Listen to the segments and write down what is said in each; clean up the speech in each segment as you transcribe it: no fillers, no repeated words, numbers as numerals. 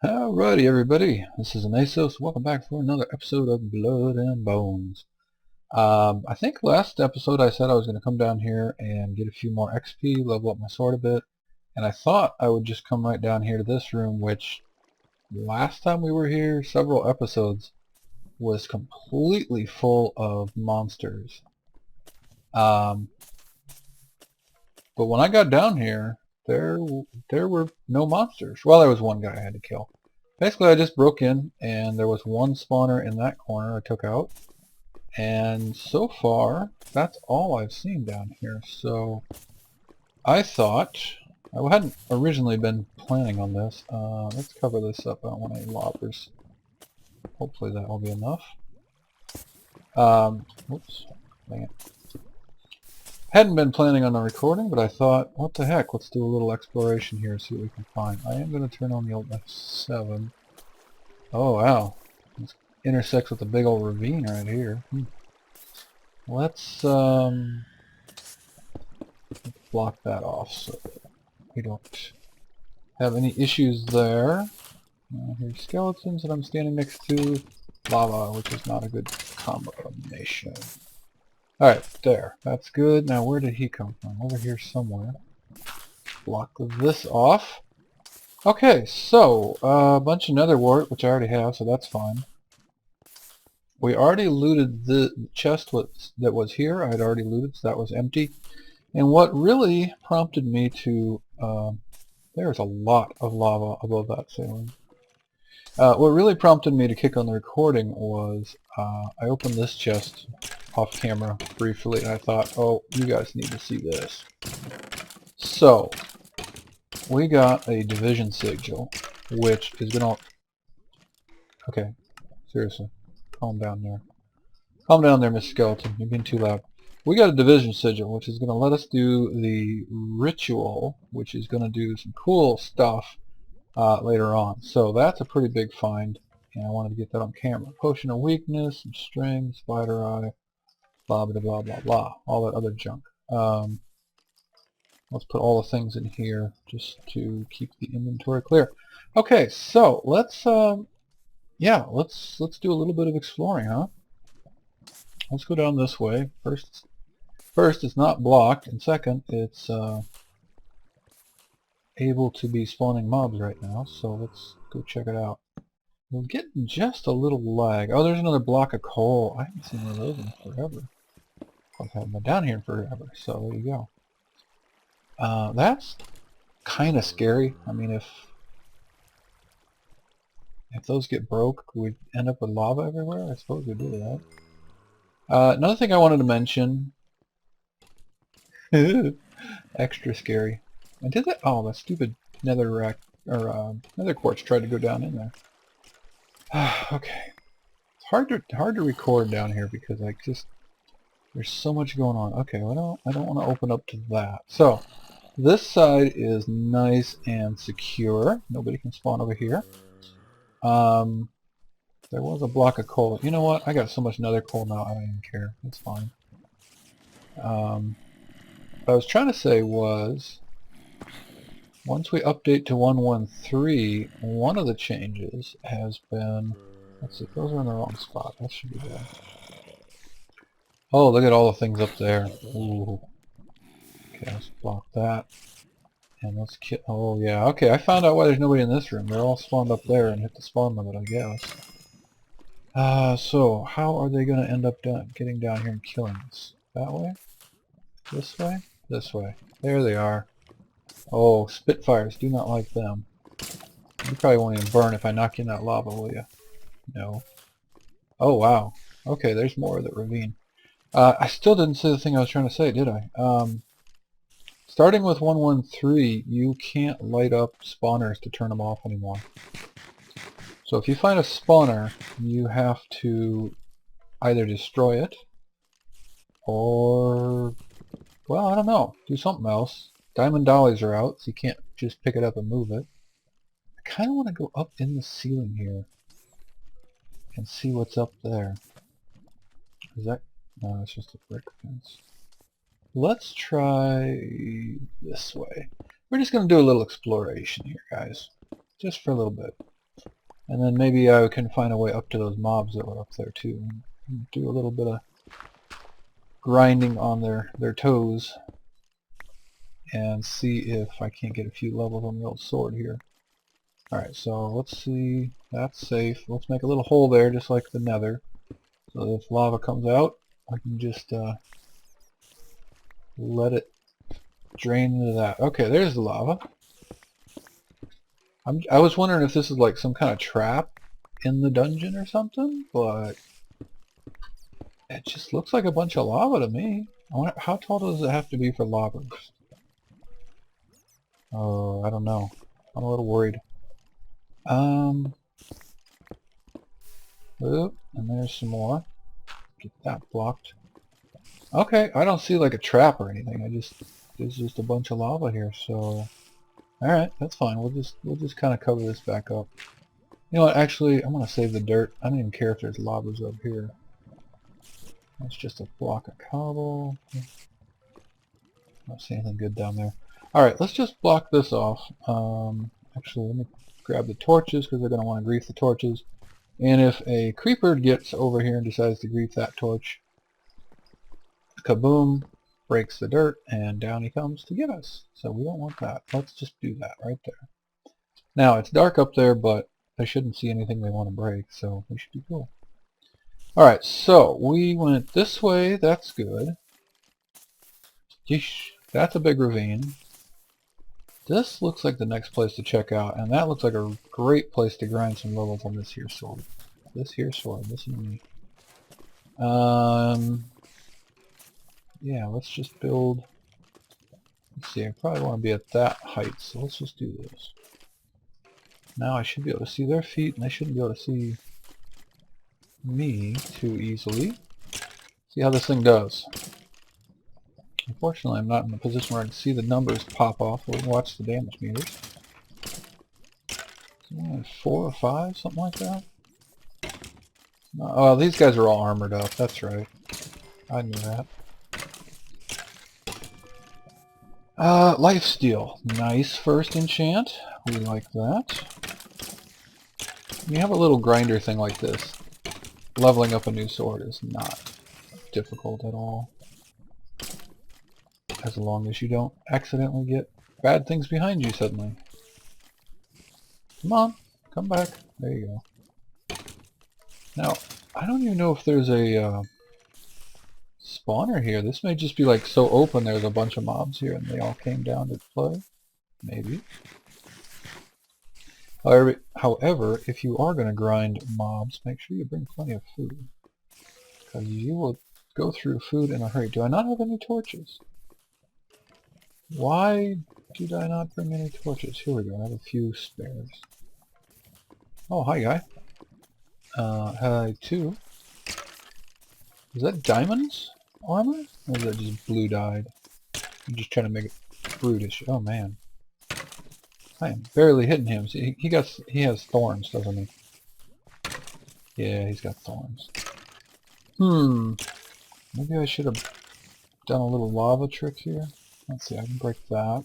Alrighty everybody, this is Anasos. Welcome back for another episode of Blood and Bones. I think last episode I said I was going to come down here and get a few more XP, level up my sword a bit, and I thought I would just come right down here to this room, which last time we were here, several episodes, was completely full of monsters. But when I got down here, there were no monsters. Well, there was one guy I had to kill. Basically, I just broke in, and there was one spawner in that corner I took out. And so far, that's all I've seen down here. So I thought, I hadn't originally been planning on this. Let's cover this up. I don't want any lobbers. Hopefully that will be enough. Whoops. Dang it. Hadn't been planning on the recording, but I thought, what the heck, let's do a little exploration here, see what we can find. I am going to turn on the old F7. Oh, wow. This intersects with a big old ravine right here. Let's block that off so we don't have any issues there. Here's skeletons that I'm standing next to. Lava, which is not a good combination. Alright, there. That's good. Now where did he come from? Over here somewhere. Block this off. Okay, so a bunch of nether wart, which I already have, so that's fine. We already looted the chest that was here. I had already looted, so that was empty. And what really prompted me to... there's a lot of lava above that ceiling. What really prompted me to kick on the recording was I opened this chest off camera briefly, and I thought, oh, you guys need to see this. So, we got a division sigil, which is going to... Okay, seriously, calm down there. Calm down there, Miss Skeleton. You're being too loud. We got a division sigil, which is going to let us do the ritual, which is going to do some cool stuff later on. So that's a pretty big find, and I wanted to get that on camera. Potion of weakness, some string, spider eye, blah blah blah blah blah, all that other junk. Let's put all the things in here just to keep the inventory clear. Okay, so let's yeah, let's do a little bit of exploring, huh? Let's go down this way. First, it's not blocked, and second, it's able to be spawning mobs right now. So let's go check it out. We're getting just a little lag. Oh, there's another block of coal. I haven't seen one of those in forever. I haven't been down here in forever. So there you go. That's kind of scary. I mean, if those get broke, we'd end up with lava everywhere. I suppose we do that. Another thing I wanted to mention. Extra scary. I did that. Oh, that stupid nether rack or nether quartz tried to go down in there. Okay, it's hard to record down here because there's so much going on. Okay, well, I don't want to open up to that. So this side is nice and secure. Nobody can spawn over here. There was a block of coal. You know what? I got so much nether coal now, I don't even care. It's fine. What I was trying to say was, once we update to 1.13, one of the changes has been... Let's see, those are in the wrong spot. That should be there. Oh, look at all the things up there. Ooh. Okay, let's block that. And let's kill... Oh, yeah. Okay, I found out why there's nobody in this room. They're all spawned up there and hit the spawn limit, I guess. So, how are they going to end up getting down here and killing us? That way? This way? This way. There they are. Oh, Spitfires. Do not like them. You probably won't even burn if I knock you in that lava, will you? No. Oh, wow. Okay, there's more of the ravine. I still didn't say the thing I was trying to say, did I? Starting with 1.13, you can't light up spawners to turn them off anymore. So if you find a spawner, you have to either destroy it, or, well, I don't know, do something else. Diamond dollies are out, so you can't just pick it up and move it. I kind of want to go up in the ceiling here and see what's up there. Is that... No, it's just a brick fence. Let's try this way. We're just going to do a little exploration here, guys. Just for a little bit. And then maybe I can find a way up to those mobs that were up there too. And do a little bit of grinding on their toes and see if I can't get a few levels on the old sword here. Alright, so let's see. That's safe. Let's make a little hole there just like the nether. So if lava comes out, I can just let it drain into that. Okay, there's the lava. I was wondering if this is like some kind of trap in the dungeon or something, but it just looks like a bunch of lava to me. I wonder, how tall does it have to be for lava? Oh, I don't know. I'm a little worried. Oop, and there's some more. Get that blocked. Okay, I don't see like a trap or anything. There's just a bunch of lava here, so alright, that's fine. We'll just kinda cover this back up. You know what, actually I'm gonna save the dirt. I don't even care if there's lavas up here. That's just a block of cobble. I don't see anything good down there. Alright, let's just block this off. Actually let me grab the torches because they're gonna want to grief the torches. And if a creeper gets over here and decides to grief that torch, kaboom, breaks the dirt, and down he comes to get us. So we don't want that. Let's just do that right there. Now, it's dark up there, but they shouldn't see anything they want to break, so we should be cool. Alright, so we went this way. That's good. Yeesh, that's a big ravine. This looks like the next place to check out, and that looks like a great place to grind some levels on this here sword. This here sword, listen to me. Yeah, let's just build. Let's see, I probably want to be at that height, so let's just do this. Now I should be able to see their feet, and they shouldn't be able to see me too easily. See how this thing does. Unfortunately, I'm not in a position where I can see the numbers pop off. We'll watch the damage meters. 4 or 5, something like that. No, oh, these guys are all armored up. That's right. I knew that. Lifesteal. Nice first enchant. We like that. When you have a little grinder thing like this, leveling up a new sword is not difficult at all. As long as you don't accidentally get bad things behind you suddenly. Come on, come back. There you go. Now, I don't even know if there's a spawner here. This may just be like so open there's a bunch of mobs here and they all came down to play. Maybe. However, if you are going to grind mobs, make sure you bring plenty of food. Because you will go through food in a hurry. Do I not have any torches? Why did I not bring any torches? Here we go, I have a few spares. Oh, hi guy. Hi too. Is that diamonds armor? Or is that just blue dyed? I'm just trying to make it brutish. Oh man. I am barely hitting him. See, he has thorns, doesn't he? Yeah, he's got thorns. Maybe I should have done a little lava trick here. Let's see, I can break that.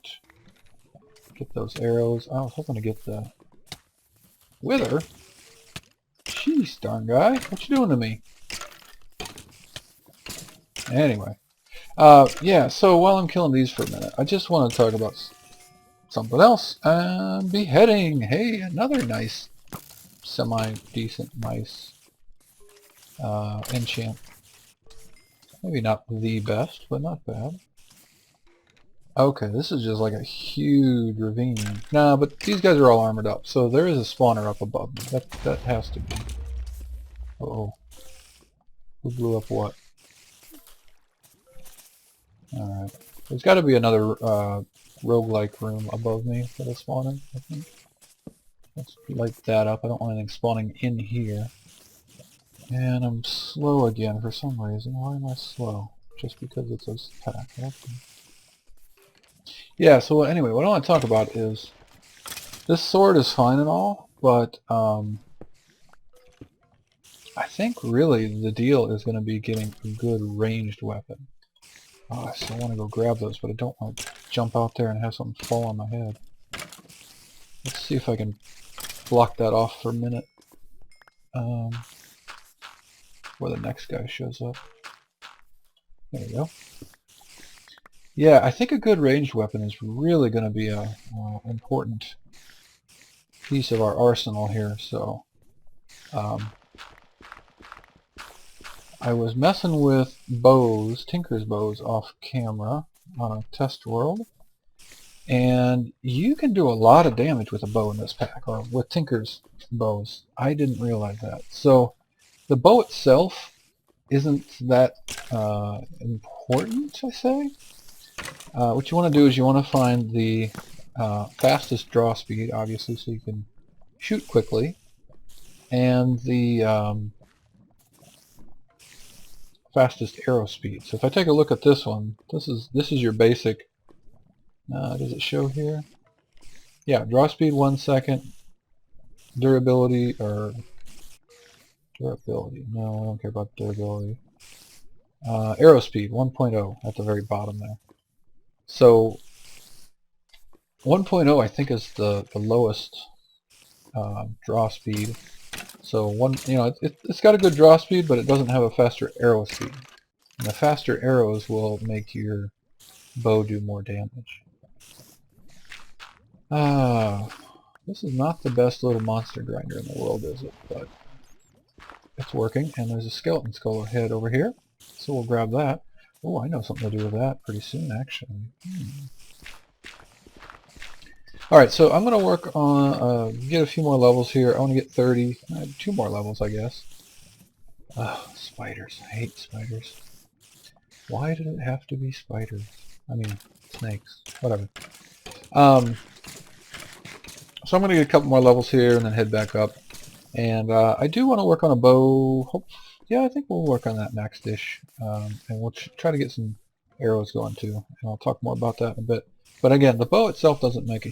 Get those arrows. I was hoping to get the wither. Jeez, darn guy. What you doing to me? Anyway. Yeah, so while I'm killing these for a minute, I just want to talk about something else. Beheading. Hey, another nice, semi-decent, nice enchant. Maybe not the best, but not bad. Okay, this is just like a huge ravine. Nah, but these guys are all armored up, so there is a spawner up above me. That has to be. Uh-oh. Who blew up what? Alright. There's got to be another roguelike room above me for the spawner, I think. Let's light that up. I don't want anything spawning in here. And I'm slow again for some reason. Why am I slow? Just because it's a attack. Okay. Yeah, so anyway, what I want to talk about is this sword is fine and all, but I think really the deal is going to be getting a good ranged weapon. Oh, I still want to go grab those, but I don't want to jump out there and have something fall on my head. Let's see if I can block that off for a minute. where the next guy shows up. There we go. Yeah, I think a good ranged weapon is really going to be a important piece of our arsenal here. So I was messing with bows, Tinker's bows, off camera on a test world, and you can do a lot of damage with a bow in this pack, or with Tinker's bows. I didn't realize that. So the bow itself isn't that important, I say. What you want to do is you want to find the fastest draw speed, obviously, so you can shoot quickly, and the fastest arrow speed. So if I take a look at this one, this is your basic. Does it show here? Yeah, draw speed 1 second, durability or durability. No, I don't care about durability. Arrow speed 1.0 at the very bottom there. So 1.0 I think is the lowest draw speed. So it's got a good draw speed, but it doesn't have a faster arrow speed. And the faster arrows will make your bow do more damage. This is not the best little monster grinder in the world, is it? But it's working, and there's a skeleton skull head over here, so we'll grab that. Oh, I know something to do with that pretty soon, actually. Alright, so I'm going to work on, get a few more levels here. I want to get 30, 2 more levels, I guess. Spiders. I hate spiders. Why did it have to be spiders? I mean, snakes. Whatever. So I'm going to get a couple more levels here and then head back up. And I do want to work on a bow. Yeah, I think we'll work on that next-ish. And we'll try to get some arrows going too. And I'll talk more about that in a bit. But again, the bow itself doesn't make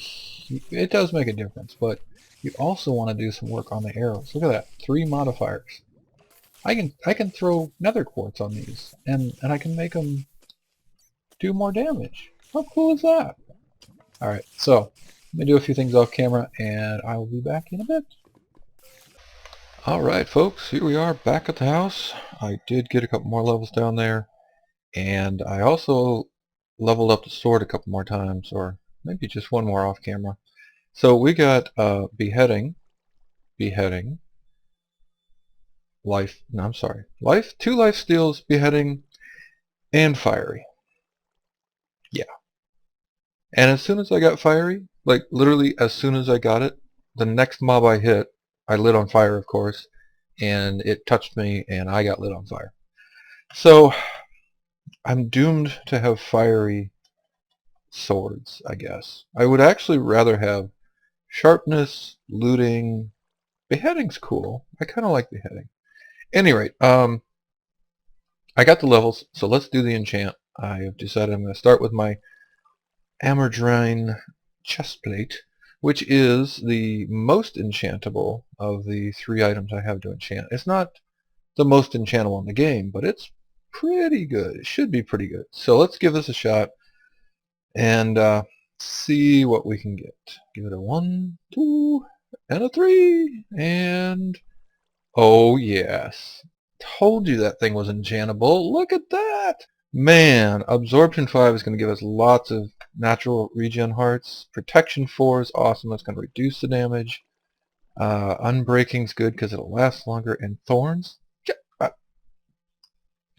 it does make a difference, but you also want to do some work on the arrows. Look at that, 3 modifiers. I can throw nether quartz on these, and I can make them do more damage. How cool is that? Alright, so let me do a few things off camera, and I will be back in a bit. Alright folks, here we are back at the house. I did get a couple more levels down there, and I also leveled up the sword a couple more times, or maybe just one more off camera. So we got beheading, life, no I'm sorry, life, 2 life steals, beheading, and fiery. Yeah. And as soon as I got fiery, like literally as soon as I got it, the next mob I hit, I lit on fire of course, and it touched me and I got lit on fire. So I'm doomed to have fiery swords, I guess. I would actually rather have sharpness, looting. Beheading's cool. I kind of like beheading. Any rate, I got the levels, so let's do the enchant. I have decided I'm going to start with my Amerdrine chestplate, which is the most enchantable of the 3 items I have to enchant. It's not the most enchantable in the game, but it's pretty good. It should be pretty good. So let's give this a shot and see what we can get. Give it a 1, 2, and a 3, and oh yes. Told you that thing was enchantable. Look at that! Man, Absorption 5 is going to give us lots of natural regen hearts. Protection 4 is awesome. That's going to reduce the damage. Unbreaking's good because it'll last longer. And Thorns?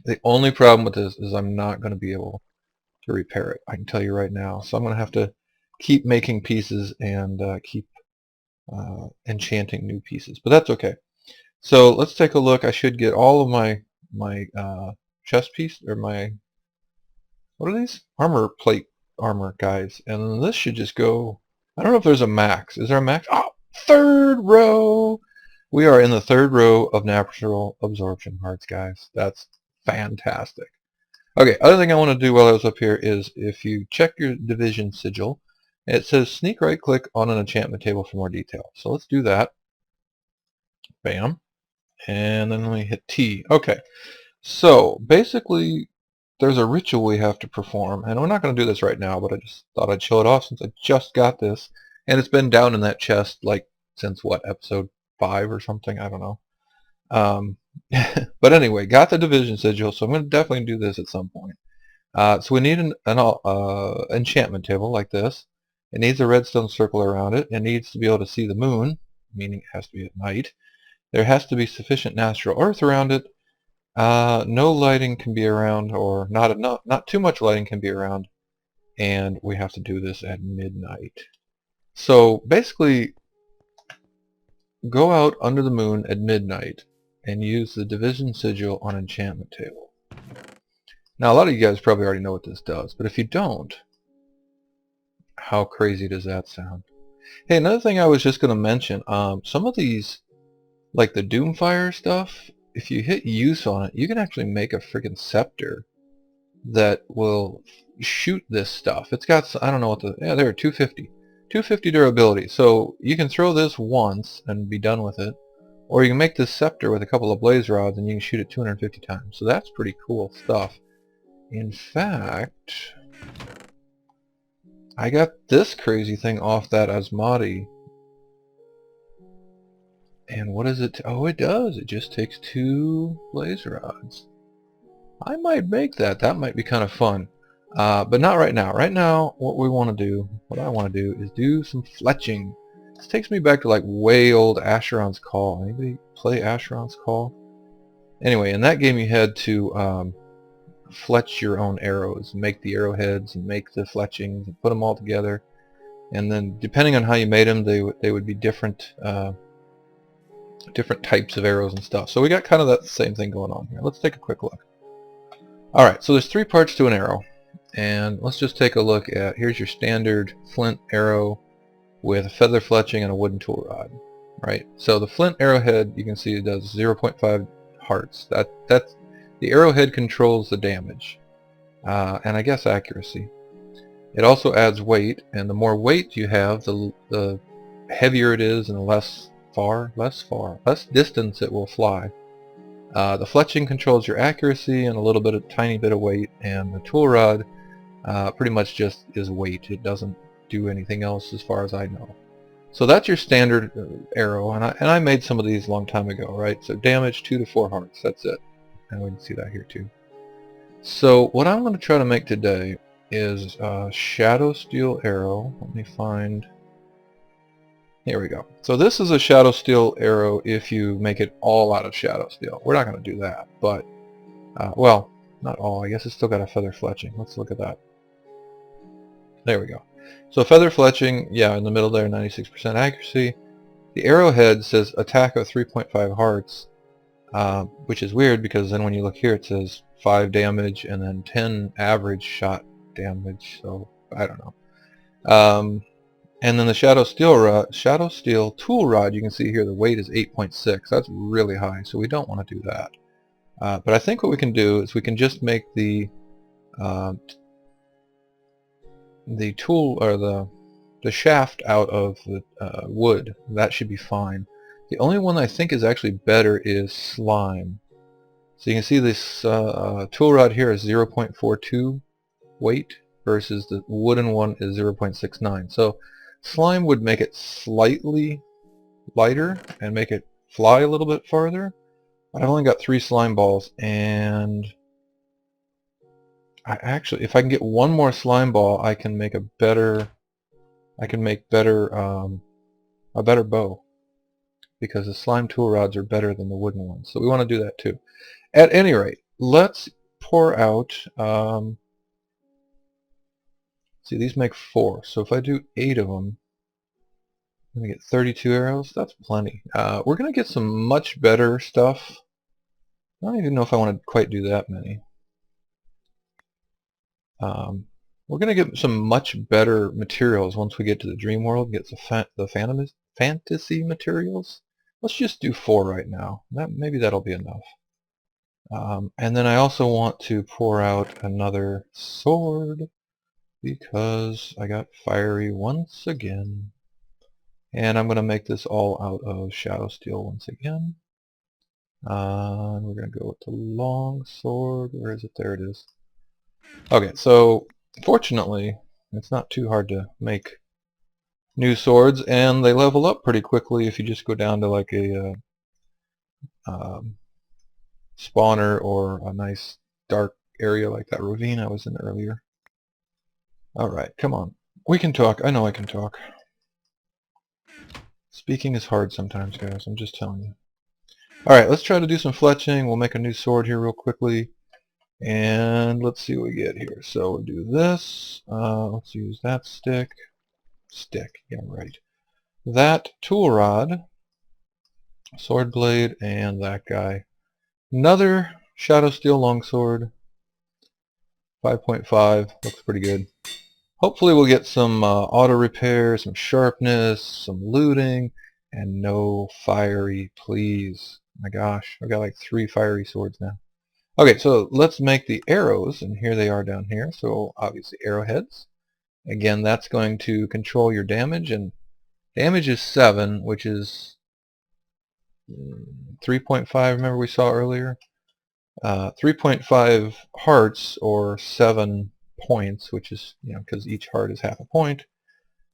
The only problem with this is I'm not going to be able to repair it. I can tell you right now. So I'm going to have to keep making pieces and keep enchanting new pieces. But that's okay. So let's take a look. I should get all of my chest piece, or my, what are these? Armor plate armor guys. And this should just go, I don't know if there's a max. Is there a max? Oh, 3rd row! We are in the 3rd row of natural absorption hearts, guys. That's fantastic. Okay, other thing I want to do while I was up here is if you check your division sigil, it says sneak right click on an enchantment table for more detail. So let's do that. Bam. And then we hit T. Okay, so basically there's a ritual we have to perform, and we're not going to do this right now, but I just thought I'd show it off since I just got this, and it's been down in that chest like since what, episode 5 or something, I don't know. But anyway, got the division sigil, so I'm going to definitely do this at some point. So we need an enchantment table like this. It needs a redstone circle around it. It needs to be able to see the moon, meaning it has to be at night. There has to be sufficient natural earth around it. No lighting can be around, or not too much lighting can be around, and we have to do this at midnight. So basically, go out under the moon at midnight and use the division sigil on enchantment table. Now a lot of you guys probably already know what this does, but if you don't, how crazy does that sound? Hey, another thing I was just going to mention, some of these, like the Doomfire stuff, if you hit use on it, you can actually make a freaking scepter that will shoot this stuff. It's got, I don't know what yeah, there, 250 durability. So you can throw this once and be done with it, or you can make this scepter with a couple of blaze rods and you can shoot it 250 times. So that's pretty cool stuff. In fact, I got this crazy thing off that Asmati. And what does it? Oh, it does. It just takes 2 blaze rods. I might make that. That might be kind of fun. But not right now. Right now, what I want to do is do some fletching. This takes me back to like way old Asheron's Call. Anybody play Asheron's Call? Anyway, in that game you had to fletch your own arrows, make the arrowheads and make the fletchings and put them all together. And then depending on how you made them, they would be different types of arrows and stuff. So we got kind of that same thing going on here. Let's take a quick look. Alright, so there's 3 parts to an arrow. And let's just take a look at, here's your standard flint arrow with a feather fletching and a wooden tool rod. Right? So the flint arrowhead, you can see it does 0.5 hearts. That's the arrowhead controls the damage. And I guess accuracy. It also adds weight, and the more weight you have, the heavier it is and the less distance it will fly. The fletching controls your accuracy and a tiny bit of weight, and the tool rod pretty much just is weight. It doesn't do anything else as far as I know. So that's your standard arrow, and I made some of these a long time ago, right? So damage 2 to 4 hearts, that's it. And we can see that here too. So what I'm going to try to make today is a shadow steel arrow. Let me find... Here we go. So this is a shadow steel arrow if you make it all out of shadow steel. We're not going to do that, but, well, not all. I guess it's still got a feather fletching. Let's look at that. There we go. So feather fletching, yeah, in the middle there, 96% accuracy. The arrowhead says attack of 3.5 hearts, which is weird because then when you look here it says 5 damage and then 10 average shot damage, so I don't know. And then the shadow steel tool rod, you can see here the weight is 8.6. That's really high, so we don't want to do that. But I think what we can do is we can just make the tool, or the shaft out of the wood. That should be fine. The only one I think is actually better is slime. So you can see this tool rod here is 0.42 weight versus the wooden one is 0.69. So slime would make it slightly lighter and make it fly a little bit farther. I've only got 3 slime balls, and I actually, if I can get 1 more slime ball, I can make a better bow, because the slime tool rods are better than the wooden ones. So we want to do that too. At any rate, let's pour out, see, these make 4, so if I do 8 of them, I'm going to get 32 arrows. That's plenty. We're going to get some much better stuff. I don't even know if I want to quite do that many. We're going to get some much better materials once we get to the dream world, get the fantasy materials. Let's just do 4 right now. Maybe that'll be enough. And then I also want to pour out another sword because I got fiery once again. And I'm going to make this all out of shadow steel once again. And we're going to go with the long sword. Where is it? There it is. Okay, so fortunately, it's not too hard to make new swords, and they level up pretty quickly if you just go down to like a spawner or a nice dark area like that ravine I was in earlier. Alright, come on. We can talk. I know I can talk. Speaking is hard sometimes, guys. I'm just telling you. Alright, let's try to do some fletching. We'll make a new sword here real quickly. And let's see what we get here. So we'll do this. Let's use that stick. Yeah, right. That tool rod, sword blade, and that guy. Another shadow steel longsword. 5.5. Looks pretty good. Hopefully we'll get some auto repair, some sharpness, some looting, and no fiery, please. My gosh, I've got like 3 fiery swords now. Okay, so let's make the arrows, and here they are down here. So obviously arrowheads. Again, that's going to control your damage, and damage is 7, which is 3.5, remember we saw earlier? 3.5 hearts, or 7 points, which is, because each heart is half a point.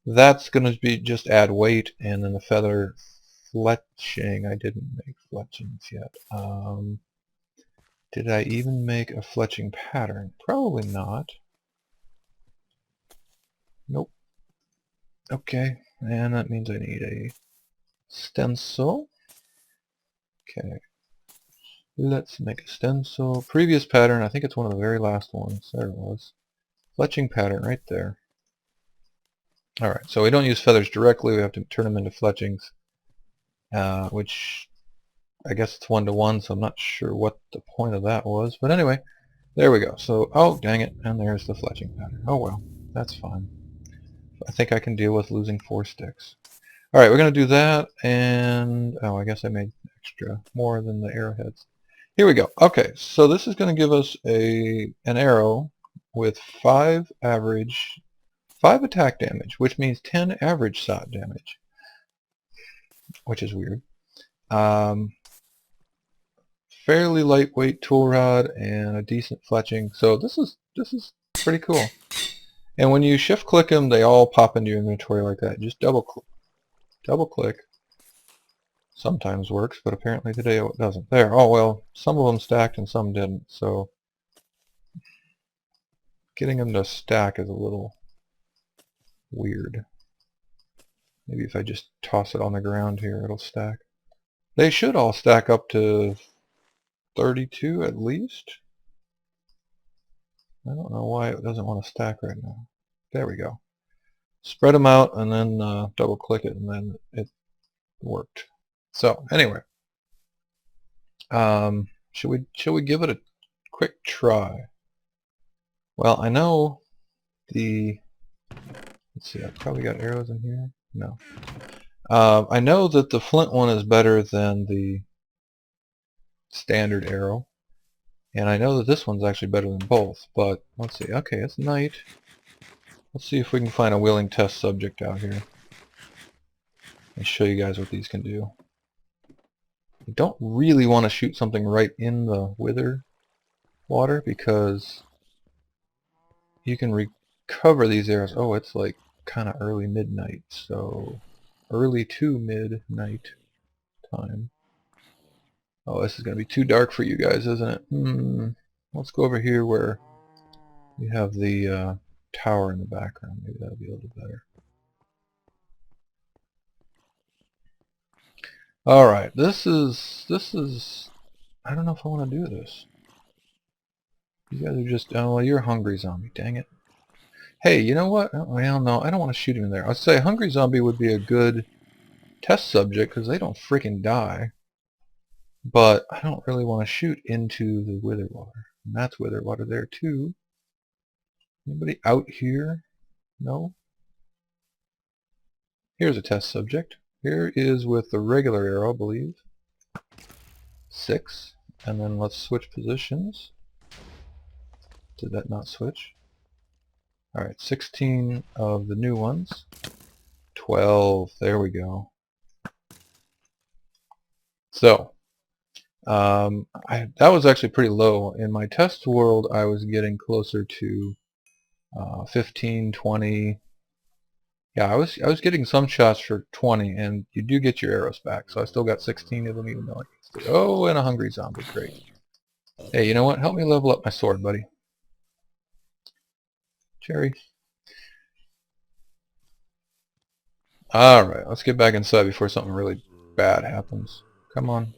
That's going to be just add weight, and then the feather fletching. I didn't make fletchings yet. Did I even make a fletching pattern? Probably not. Nope. Okay, and that means I need a stencil. Okay. Let's make a stencil. Previous pattern, I think it's one of the very last ones. There it was. Fletching pattern right there. Alright, so we don't use feathers directly, we have to turn them into fletchings, which I guess it's 1-to-1, so I'm not sure what the point of that was. But anyway, there we go. So, oh, dang it, and there's the fletching pattern. Oh well, that's fine. I think I can deal with losing 4 sticks. Alright, we're going to do that, and, oh, I guess I made extra, more than the arrowheads. Here we go. Okay, so this is going to give us an arrow with 5 attack damage, which means 10 average shot damage, which is weird. Fairly lightweight tool rod and a decent fletching, so this is pretty cool. And when you shift click them, they all pop into your inventory like that. Just double click. Sometimes works, but apparently today it doesn't. There. Oh well, some of them stacked and some didn't, so getting them to stack is a little weird. Maybe if I just toss it on the ground here, it'll stack. They should all stack up to 32 at least. I don't know why it doesn't want to stack right now. There we go. Spread them out and then double click it, and then it worked. So anyway, should we give it a quick try? Well, I know the, let's see, I probably got arrows in here. No. I know that the flint one is better than the standard arrow, and I know that this one's actually better than both. But let's see. Okay, it's night. Let's see if we can find a willing test subject out here and show you guys what these can do. You don't really want to shoot something right in the wither water because you can recover these arrows. Oh, it's like kind of early midnight, so early to midnight time. Oh, this is going to be too dark for you guys, isn't it? Let's go over here where you have the tower in the background. Maybe that'll be a little better. Alright, this is, I don't know if I want to do this. You guys are just, oh, well, you're a hungry zombie, dang it. Hey, you know what? Well, no, I don't want to shoot him in there. I'd say hungry zombie would be a good test subject because they don't freaking die. But I don't really want to shoot into the wither water. And that's wither water there too. Anybody out here? No? Here's a test subject. Here is with the regular arrow, I believe. 6. And then let's switch positions. Did that not switch? Alright, 16 of the new ones. 12. There we go. So, that was actually pretty low. In my test world, I was getting closer to 15, 20, Yeah, I was getting some shots for 20, and you do get your arrows back, so I still got 16 of them even though I used it. Oh, and a hungry zombie. Great. Hey, you know what? Help me level up my sword, buddy. Cherry. Alright, let's get back inside before something really bad happens. Come on.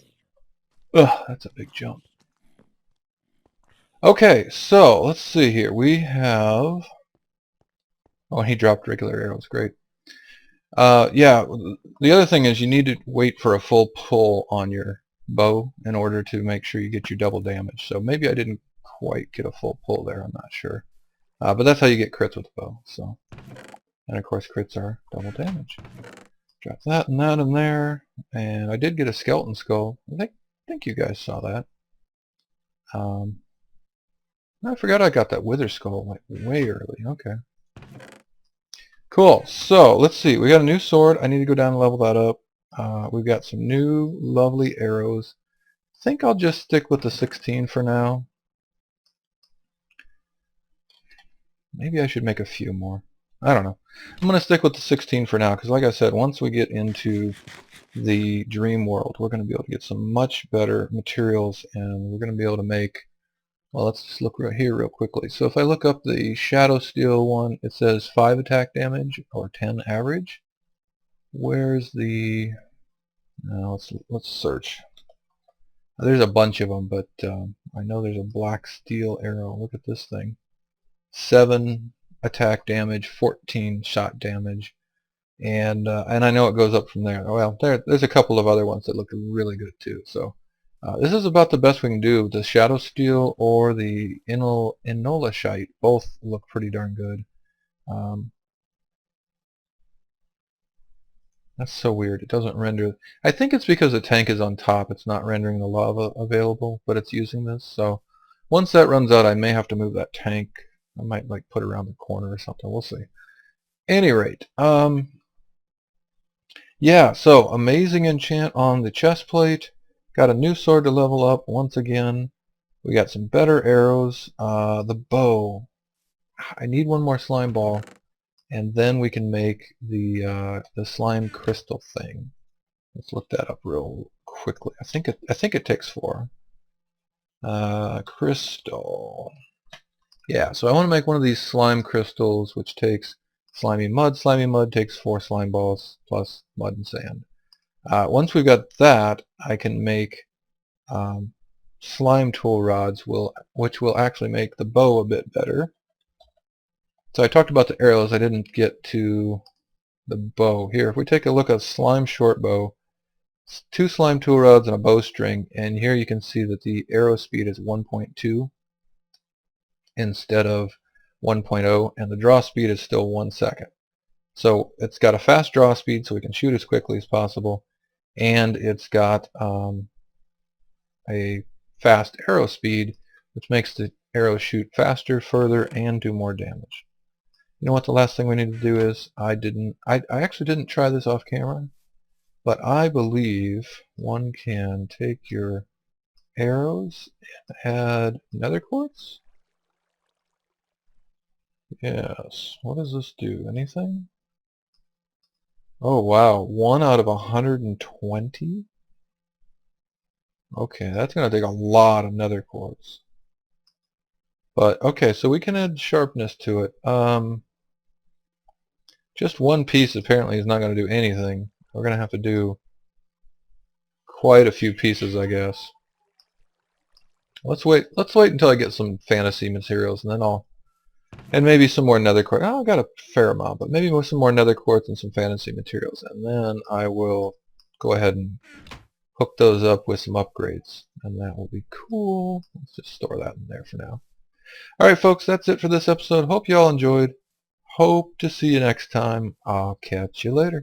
Ugh, that's a big jump. Okay, so let's see here. We have... Oh, and he dropped regular arrows. Great. Yeah, the other thing is you need to wait for a full pull on your bow in order to make sure you get your double damage. So maybe I didn't quite get a full pull there. I'm not sure. But that's how you get crits with the bow. So, and of course crits are double damage. Drop that and that in there. And I did get a skeleton skull. I think you guys saw that. I forgot I got that wither skull like way early. Okay. Cool. So let's see. We got a new sword. I need to go down and level that up. We've got some new lovely arrows. I think I'll just stick with the 16 for now. Maybe I should make a few more. I don't know. I'm going to stick with the 16 for now because like I said, once we get into the dream world, we're going to be able to get some much better materials and we're going to be able to make... Well, let's just look right here real quickly. So if I look up the shadow steel one, it says 5 attack damage or 10 average. Where's the... Now let's search. There's a bunch of them, but I know there's a black steel arrow. Look at this thing. 7 attack damage, 14 shot damage, and I know it goes up from there. Well, there's a couple of other ones that look really good too. So this is about the best we can do. The shadow steel or the enolashite both look pretty darn good. That's so weird. It doesn't render. I think it's because the tank is on top. It's not rendering the lava available, but it's using this. So once that runs out, I may have to move that tank. I might like put it around the corner or something. We'll see. Any rate, yeah. So amazing enchant on the chestplate. Got a new sword to level up once again. We got some better arrows. The bow. I need one more slime ball. And then we can make the slime crystal thing. Let's look that up real quickly. I think it takes 4. Crystal. Yeah, so I want to make one of these slime crystals, which takes slimy mud. Slimy mud takes 4 slime balls plus mud and sand. Once we've got that, I can make slime tool rods, which will actually make the bow a bit better. So I talked about the arrows. I didn't get to the bow. Here, if we take a look at slime short bow, 2 slime tool rods and a bowstring, and here you can see that the arrow speed is 1.2 instead of 1.0, and the draw speed is still 1 second. So it's got a fast draw speed so we can shoot as quickly as possible, and it's got a fast arrow speed, which makes the arrow shoot faster, further, and do more damage. You know what the last thing we need to do is? I actually didn't try this off camera, but I believe one can take your arrows and add nether quartz. Yes. What does this do? Anything? Oh wow, 1 out of 120? Okay, that's going to take a lot of nether quartz. But okay, so we can add sharpness to it. Just one piece apparently is not going to do anything. We're going to have to do quite a few pieces, I guess. Let's wait until I get some fantasy materials, and then and maybe some more nether quartz. Oh, I got a fair amount, but maybe some more nether quartz and some fantasy materials, and then I will go ahead and hook those up with some upgrades, and that will be cool. Let's just store that in there for now. Alright folks, that's it for this episode. Hope you all enjoyed. Hope to see you next time. I'll catch you later.